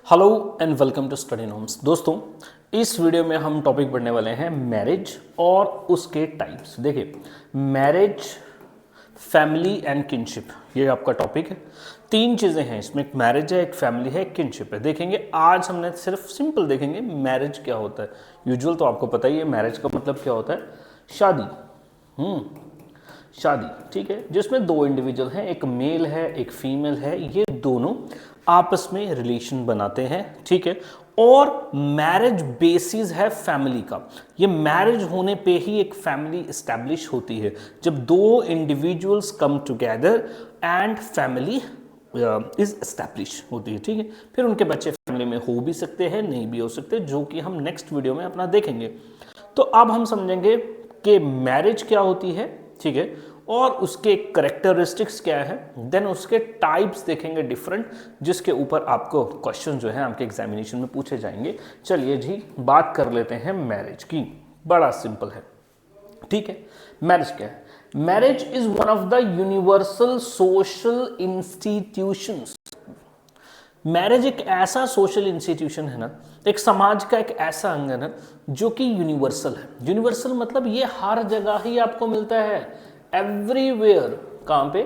Hello and welcome to study norms. दोस्तों, इस video में हम टॉपिक पढ़ने वाले हैं मैरिज और उसके टाइप्स। देखिए, मैरिज, फैमिली एंड किनशिप, ये आपका टॉपिक है। तीन चीज़ें हैं इसमें, एक मैरिज है, एक फैमिली है, एक किनशिप है। देखेंगे आज हमने सिर्फ सिंपल देखेंगे मैरिज क्या होता है। यूजुअल तो आपको पता ही है मैरिज का मतलब क्या होता है, शादी। शादी, ठीक है, जिसमें दो इंडिविजुअल हैं, एक मेल है एक फीमेल है, ये दोनों आपस में रिलेशन बनाते हैं, ठीक है। और मैरिज बेसिस है फैमिली का। ये मैरिज होने पे ही एक फैमिली एस्टैब्लिश होती है, जब दो individuals come together and family is establish होती है, ठीक है। फिर उनके बच्चे फैमिली में हो भी सकते हैं, नहीं भी हो सकते, जो कि हम नेक्स्ट वीडियो में अपना देखेंगे। तो अब हम समझेंगे कि मैरिज क्या होती है, ठीक है, और उसके करेक्टरिस्टिक्स क्या है, देन उसके टाइप्स देखेंगे डिफरेंट, जिसके ऊपर आपको क्वेश्चन जो है आपके एग्जामिनेशन में पूछे जाएंगे। चलिए जी, बात कर लेते हैं मैरिज की। बड़ा सिंपल है, ठीक है। मैरिज क्या है? Marriage is one of the universal social institutions. Marriage एक ऐसा सोशल इंस्टीट्यूशन है ना, एक समाज का एक ऐसा अंग है ना, जो कि यूनिवर्सल है। यूनिवर्सल मतलब ये हर जगह ही आपको मिलता है, एवरीवेयर। कहाँ पे?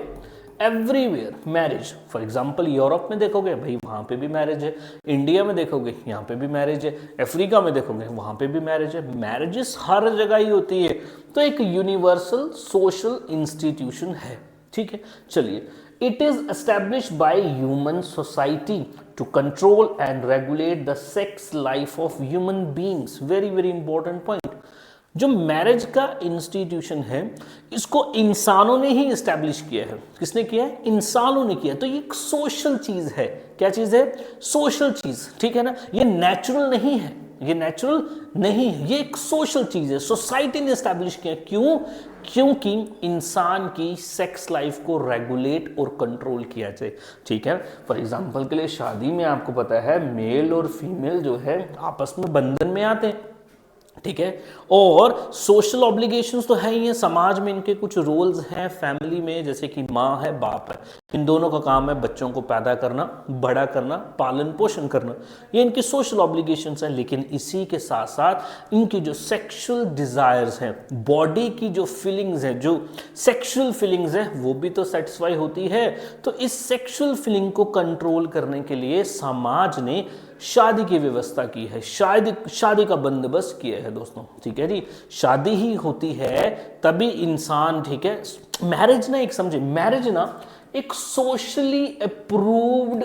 Everywhere marriage. For example Europe में देखोगे भाई, वहाँ पे भी मैरिज है। इंडिया में देखोगे, यहाँ पे भी मैरिज है। अफ्रीका में देखोगे, वहाँ पे भी मैरिज है। मैरिजेस हर जगह ही होती है, तो एक यूनिवर्सल सोशल इंस्टीट्यूशन है, ठीक है। चलिए, it is established by human society to control and regulate the sex life of human beings. very important point। जो मैरिज का इंस्टीट्यूशन है, इसको इंसानों ने ही एस्टैब्लिश किया है। किसने किया है? इंसानों ने किया। तो ये एक सोशल चीज है। क्या चीज है? सोशल चीज, ठीक है ना। ये नेचुरल नहीं है, ये नेचुरल नहीं है, ये एक सोशल चीज है। सोसाइटी ने एस्टैब्लिश किया। क्यों? क्योंकि इंसान की सेक्स लाइफ को रेगुलेट और कंट्रोल किया जाए, ठीक है। फॉर एग्जांपल के लिए शादी में आपको पता है मेल और फीमेल जो है आपस में बंधन में आते हैं, ठीक है। और सोशल ऑब्लिगेशंस तो है ही है, समाज में इनके कुछ रोल्स हैं। फैमिली में जैसे कि माँ है, बाप है, इन दोनों का काम है बच्चों को पैदा करना, बड़ा करना, पालन पोषण करना, ये इनकी सोशल ऑब्लिगेशंस हैं। लेकिन इसी के साथ साथ इनकी जो सेक्सुअल डिजायर्स हैं, बॉडी की जो फीलिंग्स है, जो सेक्सुअल फीलिंग्स है, वो भी तो सेटिस्फाई होती है। तो इस सेक्सुअल फीलिंग को कंट्रोल करने के लिए समाज ने शादी की व्यवस्था की है, शादी का बंदोबस्त किया है दोस्तों, ठीक है जी। शादी ही होती है तभी इंसान, ठीक है। मैरिज ना, एक समझे, मैरिज ना एक सोशली अप्रूव्ड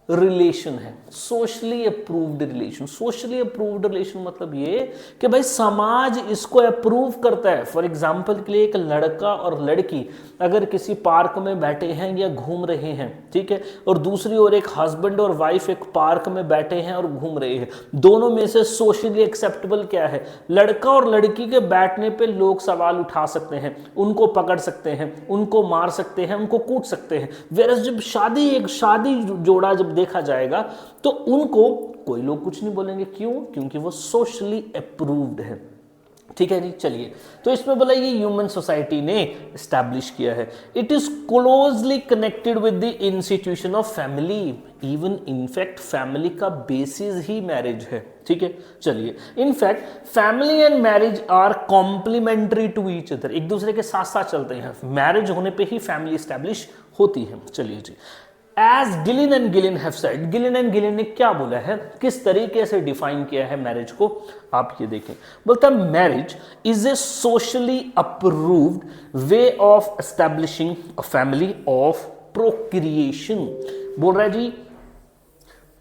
रिलेशन है। Socially approved relation, socially approved relation मतलब ये कि भाई समाज इसको अप्रूव करता है। फॉर एग्जांपल के लिए एक लड़का और लड़की अगर किसी पार्क में बैठे हैं या घूम रहे हैं, ठीक है, और दूसरी ओर एक हस्बैंड और वाइफ एक पार्क में बैठे हैं और घूम रहे हैं, दोनों में से सोशली एक्सेप्टेबल क्या है? लड़का और लड़की के बैठने पे लोग सवाल उठा सकते हैं, उनको पकड़ सकते हैं, उनको मार सकते हैं, उनको कूट सकते हैं। वेरस जब एक शादी जोड़ा जब देखा जाएगा तो उनको कोई लोग कुछ नहीं बोलेंगे। क्यों? क्योंकि वो सोशली अप्रूव्ड है, ठीक है जी। चलिए, तो इसमें बोला ये ह्यूमन सोसाइटी ने एस्टैब्लिश किया है। It is closely connected with the institution of family. Even in fact family का बेसिस ही मैरिज है, ठीक है। चलिए, in fact family and marriage are complementary to each other, एक दूसरे के साथ साथ चलते हैं। मैरिज होने पे ही फैमिली एस्टैब्लिश होती है। चलिए जी, as Gillin and Gillin have said, Gillin and Gillin ने क्या बोला है, किस तरीके से डिफाइन किया है मैरिज को, आप ये देखें। बोलता है marriage is a socially approved way of establishing a family of procreation. बोल रहा है जी,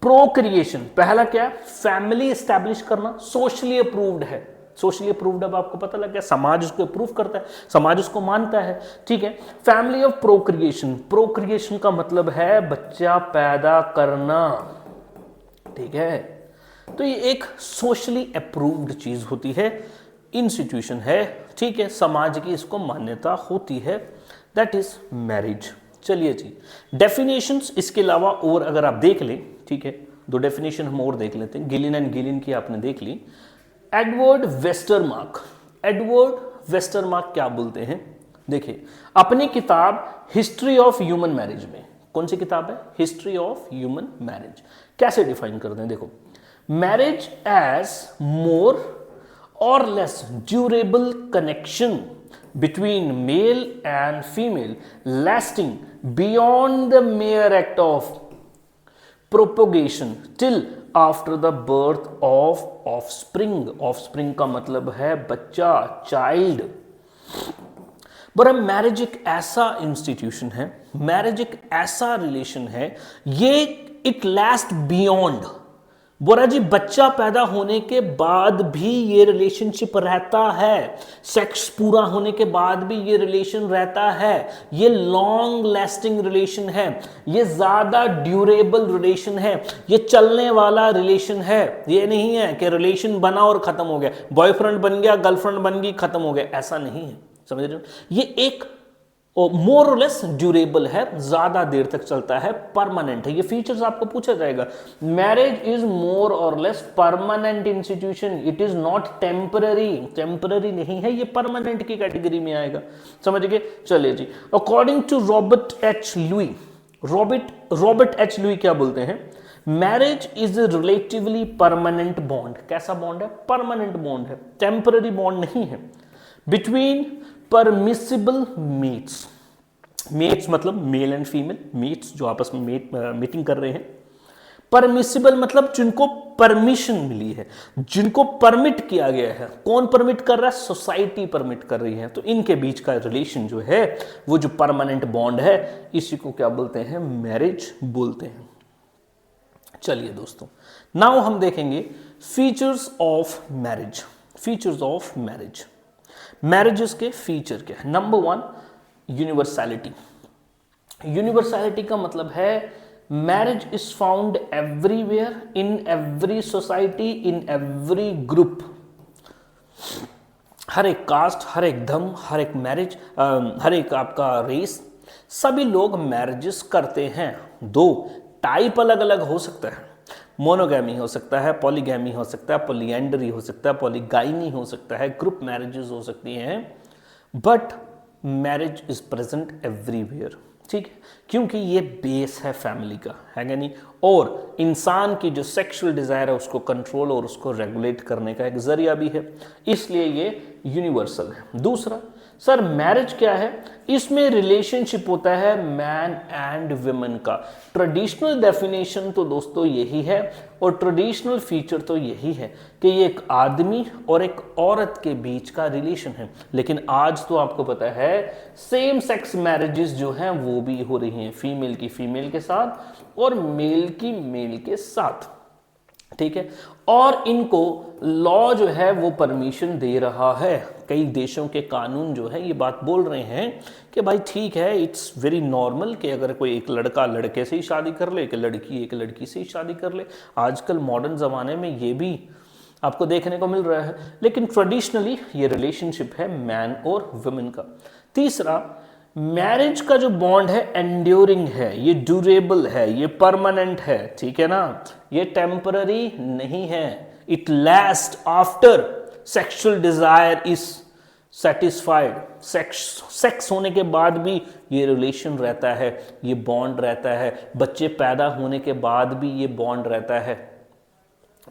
प्रोक्रिएशन पहला क्या? फैमिली एस्टैब्लिश करना, सोशली अप्रूव्ड है। सोशली अप्रूव्ड, अब आपको पता लग गया, समाज उसको अप्रूव करता है, समाज उसको मानता है, ठीक है। फैमिली ऑफ प्रोक्रिएशन, प्रोक्रिएशन का मतलब है बच्चा पैदा करना, ठीक है। तो ये एक सोशली अप्रूव्ड चीज होती है, इंस्टीट्यूशन है, ठीक है, समाज की इसको मान्यता होती है, दैट इज मैरिज। चलिए जी, डेफिनेशंस इसके अलावा और अगर आप देख लें, ठीक है, दो डेफिनेशन हम और देख लेते हैं। गिलिन एंड गिलिन की आपने देख ली। एडवर्ड वेस्टरमार्क, एडवर्ड वेस्टरमार्क क्या बोलते हैं? देखिए, अपनी किताब हिस्ट्री ऑफ ह्यूमन मैरिज में कौन सी किताब है? History of human marriage. कैसे डिफाइन करते हैं? देखो, मैरिज एज मोर और less durable connection between male and female lasting beyond the mere act of propagation till after the birth of offspring। offspring का मतलब है बच्चा, चाइल्ड। बड़ा मैरिज एक ऐसा इंस्टीट्यूशन है, मैरिज एक ऐसा रिलेशन है, ये इट लास्ट बियॉन्ड। बोरा जी, बच्चा पैदा होने के बाद भी ये रिलेशनशिप रहता है, सेक्स पूरा होने के बाद भी ये रिलेशन रहता है, ये लॉन्ग लास्टिंग रिलेशन है, ये ज्यादा ड्यूरेबल रिलेशन है, ये चलने वाला रिलेशन है। ये नहीं है कि रिलेशन बना और खत्म हो गया, बॉयफ्रेंड बन गया, गर्लफ्रेंड बन गई, खत्म हो गया, ऐसा नहीं है। समझ रहे हो? ये एक मोर और लेस ड्यूरेबल है, ज्यादा देर तक चलता है, परमानेंट है। ये फीचर्स आपको पूछा जाएगा। मैरिज इज मोर और less permanent institution, it is not temporary. Temporary नहीं है, ये परमानेंट की कैटेगरी में आएगा। समझ गए? चलिए जी, according to Robert H Lowie, Robert H Lowie क्या बोलते हैं? Marriage is relatively permanent bond. कैसा बॉन्ड है? परमानेंट बॉन्ड है, टेम्पररी बॉन्ड नहीं है। बिटवीन परमिसिबल मेट्स, मेट्स मतलब मेल एंड फीमेल, मेट्स जो आपस में मीटिंग कर रहे हैं। परमिसिबल मतलब जिनको परमिशन मिली है, जिनको परमिट किया गया है। कौन परमिट कर रहा है? सोसाइटी परमिट कर रही है। तो इनके बीच का रिलेशन जो है, वो जो परमानेंट बॉन्ड है, इसी को क्या बोलते हैं? मैरिज बोलते हैं। चलिए दोस्तों, नाउ हम देखेंगे features of marriage. Features of marriage, marriages के फीचर क्या है? Number 1, universality. यूनिवर्सैलिटी का मतलब है marriage is found everywhere, in every society, in every group. हर एक कास्ट, हर एक धर्म, हर एक मैरिज, हर एक आपका रेस, सभी लोग मैरिजेस करते हैं। दो टाइप अलग अलग हो सकता है, मोनोगैमी हो सकता है, पॉलीगैमी हो सकता है, पॉलीएंडरी हो सकता है, पॉलीगाइनी हो सकता है, ग्रुप मैरिजेस हो सकती हैं, but marriage is present everywhere. ठीक है, क्योंकि ये बेस है फैमिली का, है क्या नहीं? और इंसान की जो सेक्सुअल डिजायर है उसको कंट्रोल और उसको रेगुलेट करने का एक जरिया भी है, इसलिए ये यूनिवर्सल है। दूसरा, सर मैरिज क्या है? इसमें रिलेशनशिप होता है मैन एंड वुमेन का। ट्रेडिशनल डेफिनेशन तो दोस्तों यही है, और ट्रेडिशनल फीचर तो यही है कि ये एक आदमी और एक औरत के बीच का रिलेशन है। लेकिन आज तो आपको पता है सेम सेक्स मैरिजेस जो हैं वो भी हो रही हैं, फीमेल की फीमेल के साथ और मेल की मेल के साथ। ठीक है, और इनको लॉ जो है वो परमिशन दे रहा है। कई देशों के कानून जो है ये बात बोल रहे हैं कि भाई ठीक है, इट्स वेरी नॉर्मल कि अगर कोई एक लड़का लड़के से ही शादी कर ले, कि लड़की एक लड़की से ही शादी कर ले। आजकल मॉडर्न ज़माने में ये भी आपको देखने को मिल रहा है, लेकिन ट्रेडिशनली ये रिलेशनशिप है मैन और वुमेन का। तीसरा, मैरिज का जो बॉन्ड है एंड्योरिंग है, ये ड्यूरेबल है, ये परमानेंट है। ठीक है ना, ये टेम्पररी नहीं है। It last after sexual desire is satisfied. Sex होने के बाद भी ये रिलेशन रहता है, ये बॉन्ड रहता है, बच्चे पैदा होने के बाद भी ये बॉन्ड रहता है।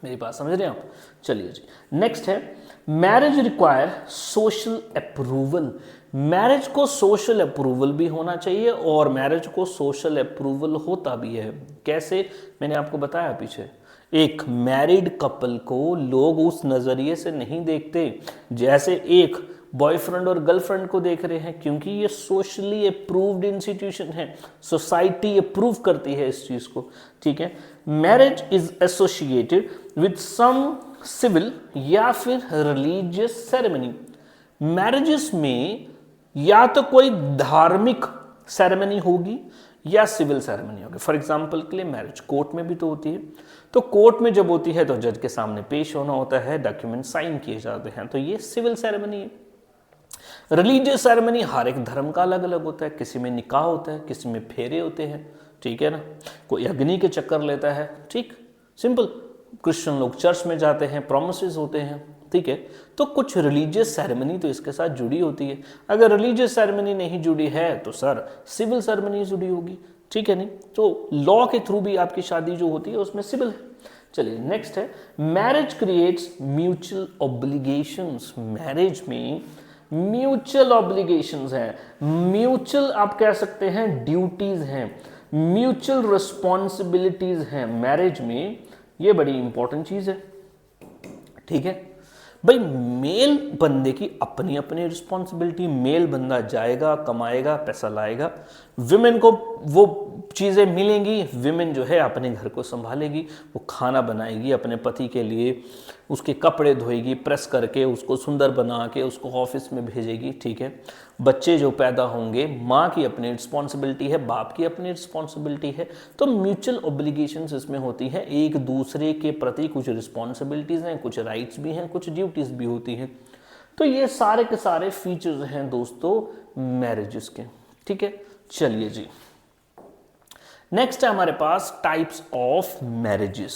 मेरी बात समझ रहे हैं आप? चलिए जी, नेक्स्ट है marriage require social approval. Marriage को सोशल अप्रूवल भी होना चाहिए और मैरिज को सोशल अप्रूवल होता भी है। कैसे? मैंने आपको बताया पीछे। एक मैरिड कपल को लोग उस नज़रिए से नहीं देखते जैसे एक बॉयफ्रेंड और गर्लफ्रेंड को देख रहे हैं, क्योंकि ये सोशली अप्रूव्ड इंस्टीट्यूशन है, सोसाइटी अप्रूव करती है इस चीज़ को। ठीक है, marriage is associated with some civil या फिर रिलीजियस सेरेमनी। मैरिजेस में या तो कोई धार्मिक सेरेमनी होगी या सिविल सेरेमनी होगी। फॉर एग्जाम्पल के लिए मैरिज कोर्ट में भी तो होती है, तो कोर्ट में जब होती है तो जज के सामने पेश होना होता है, डॉक्यूमेंट साइन किए जाते हैं, तो ये सिविल सेरेमनी है। रिलीजियस सेरेमनी हर एक धर्म का अलग अलग होता है, किसी में निकाह होता है, किसी में फेरे होते हैं। ठीक है ना, कोई अग्नि के चक्कर लेता है। ठीक, सिंपल। क्रिश्चियन लोग चर्च में जाते हैं, प्रोमिसेस होते हैं। ठीक है। तो कुछ रिलीजियस सेरेमनी तो इसके साथ जुड़ी होती है। अगर रिलीजियस सेरेमनी नहीं जुड़ी है तो सर सिविल सेरेमनी जुड़ी होगी, ठीक है नहीं। तो लॉ के थ्रू भी आपकी शादी जो होती है उसमें सिविल है। चलिए नेक्स्ट है, marriage creates mutual obligations. Marriage में म्यूचुअल ऑब्लिगेशंस हैं, म्यूचुअल आप कह सकते हैं ड्यूटीज हैं, म्यूचुअल रिस्पॉन्सिबिलिटीज हैं मैरिज में। ये बड़ी इंपॉर्टेंट चीज है, ठीक है भाई। मेल बंदे की अपनी अपनी रिस्पॉन्सिबिलिटी, मेल बंदा जाएगा कमाएगा पैसा लाएगा, विमेन को वो चीज़ें मिलेंगी, विमेन जो है अपने घर को संभालेगी, वो खाना बनाएगी अपने पति के लिए, उसके कपड़े धोएगी, प्रेस करके उसको सुंदर बना के उसको ऑफिस में भेजेगी, ठीक है। बच्चे जो पैदा होंगे माँ की अपनी रिस्पॉन्सिबिलिटी है, बाप की अपनी रिस्पॉन्सिबिलिटी है। तो म्यूचुअल ऑब्लिगेशंस इसमें होती हैं, एक दूसरे के प्रति कुछ रिस्पॉन्सिबिलिटीज़ हैं, कुछ राइट्स भी हैं, कुछ ड्यूटीज़ भी होती हैं। तो ये सारे के सारे फीचर्स हैं दोस्तों मैरिजेस के, ठीक है। चलिए जी, नेक्स्ट है हमारे पास टाइप्स ऑफ मैरिजेस।